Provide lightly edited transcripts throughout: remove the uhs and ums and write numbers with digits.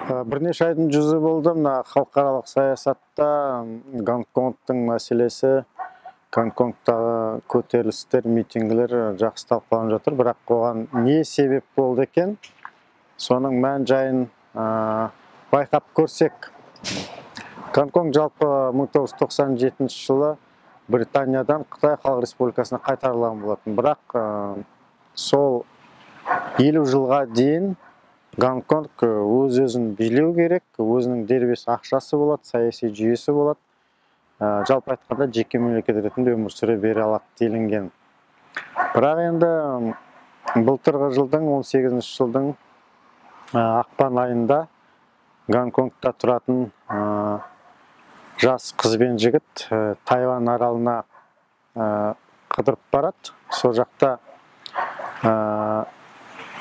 Бірнеше айдың жүзі болды мына халықаралық саясатта Гонконгтың мәселесі, Гонконгтағы көтерілістер, митингілер жақсы талқыланып жатыр. Бірақ оған не себеп болды екен? Соның мән жайын байқап көрсек. Гонконг жалпы 1997 жылы Британиядан Қытай Халық Республикасына қайтарылған болатын. Бірақ сол 50 жылға дейін Гонконг өз-өзін билеу керек, өзінің дербес ақшасы болады, саяси жүйесі болады. Жалпы айтқанда жеке мемлекет ретінде өмір сүре бере алады делінген. Бірақ енді былтырғы жылдың 18 жылдың ақпан айында Гонконгта тұратын жас қыз бен жігіт Тайвань аралына қыдырып барады. Сол жақта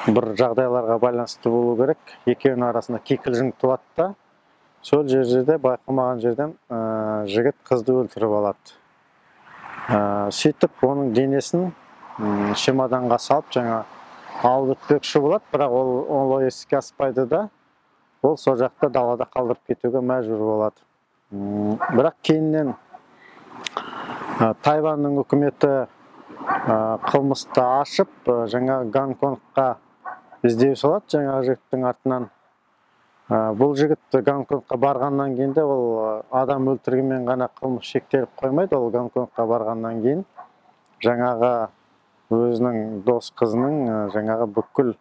бір жағдайларға байланысты болу керек. Екеуінің арасында кикілжің туады да, сол жерде байқамаған жерден жігіт қызды өлтіріп алады. Сөйтіп оның денесін чемоданға салып жаңа алып өтпекші болады, бірақ ол іске аспайды да, ол сол жақта далада қалдырып кетуге мәжбүр болады. Бірақ кейіннен Тайваньның үкіметі қылмысты ашып, жаңа Гонконгқа іздеу салады жаңа жігіттің артынан. Бұл жігіт Гонконгқа барғаннан кейін де ол адам өлтіргенмен ғана қылмыс шектеліп қоймайды. Ол Гонконгқа барғаннан кейін жаңағы өзінің дос қызының жаңағы бүкіл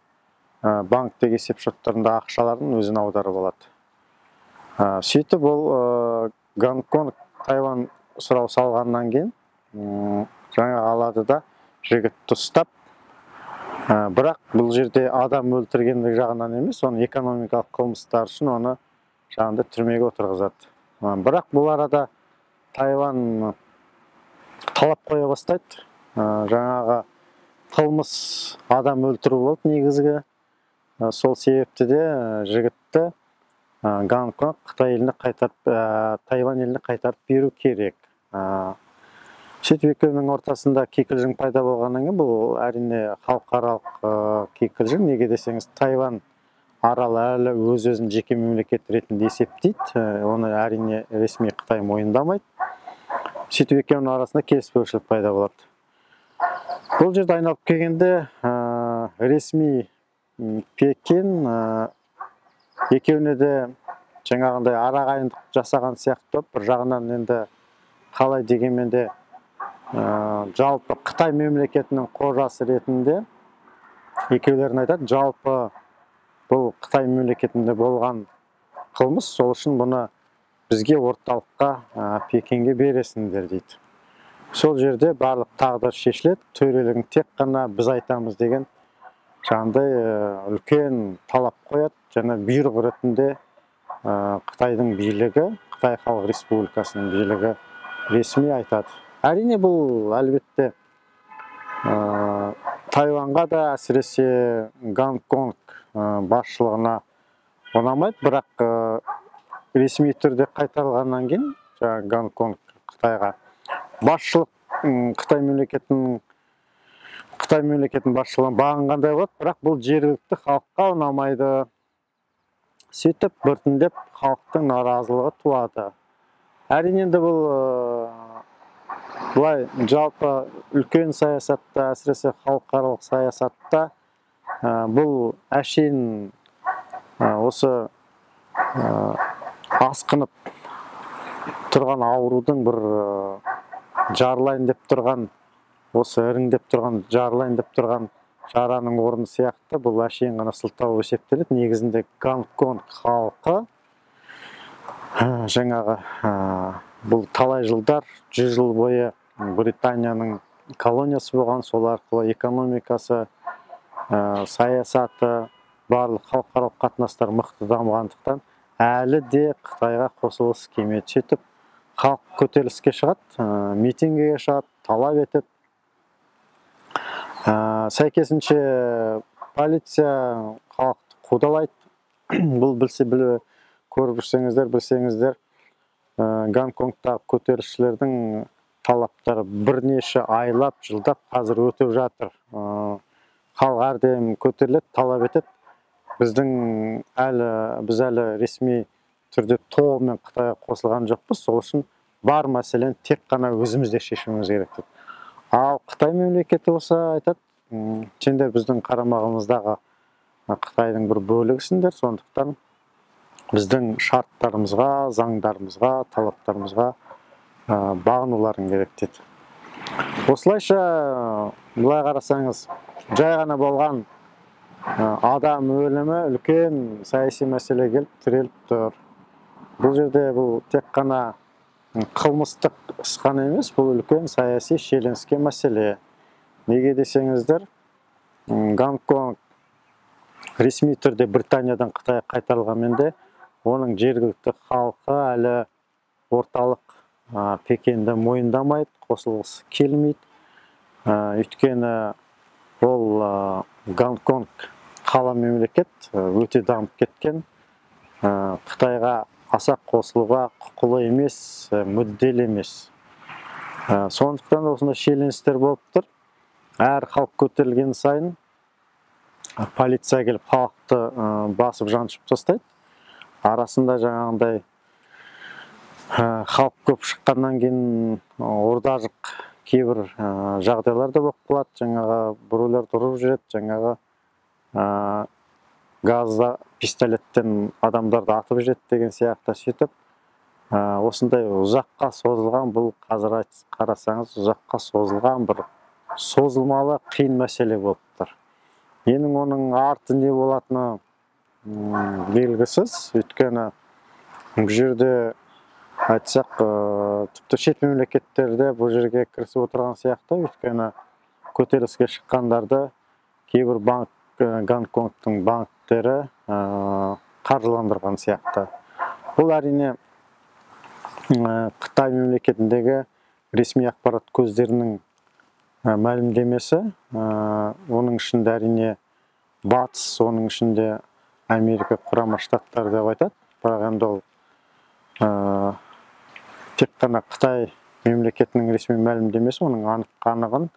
банктегі есепшоттарында ақшаларын өзіне аударып алады. Сөйтіп ол Гонконг Тайвань сұрау салғаннан кейін жаңа алады да жігітті ұстап, бірақ бұл жерде адам өлтіргендік жағынан емес, оны экономикалық қылмыстар үшін оны жаңағыдай түрмеге отырғызады. Бірақ бұл арада Тайвань талап қоя бастайды. Жаңағы қылмыс адам өлтіру болды негізгі. Сол себепті де жігітті Гонконг Қытай еліне қайтарып, Тайвань еліне қайтарып беру керек. Сөйтіп екеуінің ортасында кикілжің пайда болғаннан кейін, бұл әрине халықаралық кикілжің. Неге десеңіз, Тайвань аралы әлі өз-өзін жеке мемлекет ретінде есептейді. Оны әрине ресми Қытай мойындамайды. Сөйтіп екеуінің арасында келіспеушілік пайда болады. Бұл жерде айналып келгенде ресми Пекин екеуіне де жаңағындай арағайындық жасаған сияқты. Бір жағынан енді қалай дегенмен де жалпы Қытай мемлекетінің қожасы ретінде екеулерін айтады, жалпы бұл Қытай мемлекетінде болған қылмыс, сол үшін бұны бізге орталыққа Пекинге бересіңдер дейді. Сол жерде барлық тағдыр шешіледі, төрелігін тек қана біз айтамыз деген жаңағыдай үлкен талап қояды. Және бұйрық ретінде Қытайдың билігі, Қытай Халық Республикасының билігі ресми айтады. Әрине бұл әлбетте Тайваньға да, әсіресе Гонконг басшылығына ұнамайды, бірақ ресми түрде қайтарылғаннан кейін Гонконг Қытайға басшылық Қытай мемлекетінің басшылығына бағынғандай болады, бірақ бұл жергілікті халыққа ұнамайды. Сөйтіп біртіндеп халықтың наразылығы туады. Әрине енді бұл былай жалпы үлкен саясатта, әсіресе халықаралық саясатта бұл әшейін осы асқынып тұрған аурудың бір жарылайын деп тұрған, осы іріңдеп тұрған, жарылайын деп тұрған жараның орны сияқты бұл әшейін ғана сылтау есептеледі. Негізінде Гонконг халқы жаңағы бұл талай жылдар, 100 жыл бойы Британияның колониясы болған, сол арқылы экономикасы, саясаты, барлық халықаралық қатынастар мықты дамығандықтан әлі де Қытайға қосылғысы келмейді. Сөйтіп халық көтеріліске шығады, митингіге шығады, талап етеді. Сәйкесінше полиция халықты қудалайды. Бұл көріп жүрсеңіздер, білсеңіздер, Гонконгтағы көтерілісшілердің талаптары бірнеше айлап, жылдап қазір өтіп жатыр. Халық әрдайым көтеріледі, талап етеді. біз әлі ресми түрде толығымен Қытайға қосылған жоқпыз. Сол үшін бар мәселені тек қана өзімізде шешуіміз керек деп. Ал Қытай мемлекеті болса айтады, сендер біздің қарамағымыздағы Қытайдың бір бөлігісіңдер, сондықтан біздің шарттарымызға, заңдарымызға, талаптарымызға бағынуларың керек деді. Осылайша, былай қарасаңыз, жай ғана болған адам өлімі үлкен саяси мәселе келіп тіреліп тұр. Бұл жерде бұл тек қана қылмыстық іс қана емес, бұл үлкен саяси шиеленіскен мәселе. Неге десеңіздер, Гонконг ресми түрде Британиядан Қытайға қайтарылғанмен де, оның жергілікті халқы әлі орталық Пекинді мойындамайды, қосылғысы келмейді. Өйткені ол Гонконг қала мемлекет, өте дамып кеткен, Қытайға аса қосылуға құқылы емес, мүдделі емес. Сондықтан осындай шиеленістер болып тұр. Әр халық көтерілген сайын полиция келіп халықты басып жаншып тастайды. Арасында жаңағындай халық көп шыққаннан кейін ордажық кейбір жағдайлар да болып қалады. Жаңағы біреулер ұрып жүреді, жаңағы газда пистолеттен адамдарды атып жүреді деген сияқты сөйтіп. Осындай ұзаққа созылған, бұл қазір қарасаңыз ұзаққа созылған бір созылмалы қиын мәселе болып тұр. Менің оның арты не болатыны белгісіз, өйткені бұл жерде айтсақ, тіпті шет мемлекеттерде бұл жерге кірісіп отырған сияқты, өйткені көтеріліске шыққандарды кейбір Гонконгтың банктері қаржыландырған сияқты. Бұл әрине Қытай мемлекетіндегі ресми ақпарат көздерінің мәлімдемесі. Оның ішінде әрине батыс, оның ішінде Америка құрама штаттары деп айтады. Бірақ енді ол тек қана Қытай мемлекетінің ресми мәлімдемесі, оның анық-қанығын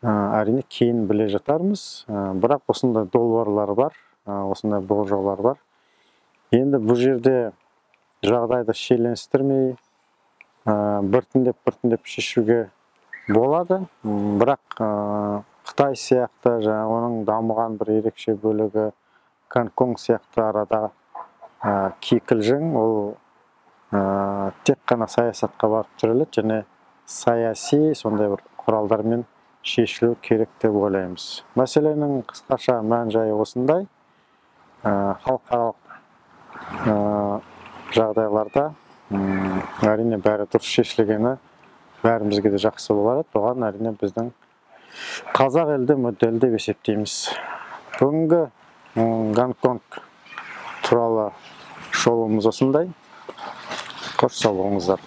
әрине кейін біле жатармыз. Бірақ осындай долбарлар бар, осындай болжаулар бар. Енді бұл жерде жағдайды шиеленістірмей, біртіндеп шешуге болады. Бірақ Қытай сияқты, оның дамыған бір ерекше бөлігі Гонконг сияқты арада кикілжің, ол тек қана саясатқа барып тіреледі, және саяси сондай бір құралдармен шешілу керек деп ойлаймыз. Мәселенің қысқаша мән-жайы осындай. Халықаралық жағдайларда әрине бәрі дұрыс шешілгені бәрімізге де жақсы болар еді. Оған әрине біздің қазақ елде мүдделі деп есептейміз. Бүгінгі Гонконг туралы шолуымыз осындай. Қош сау болыңыздар.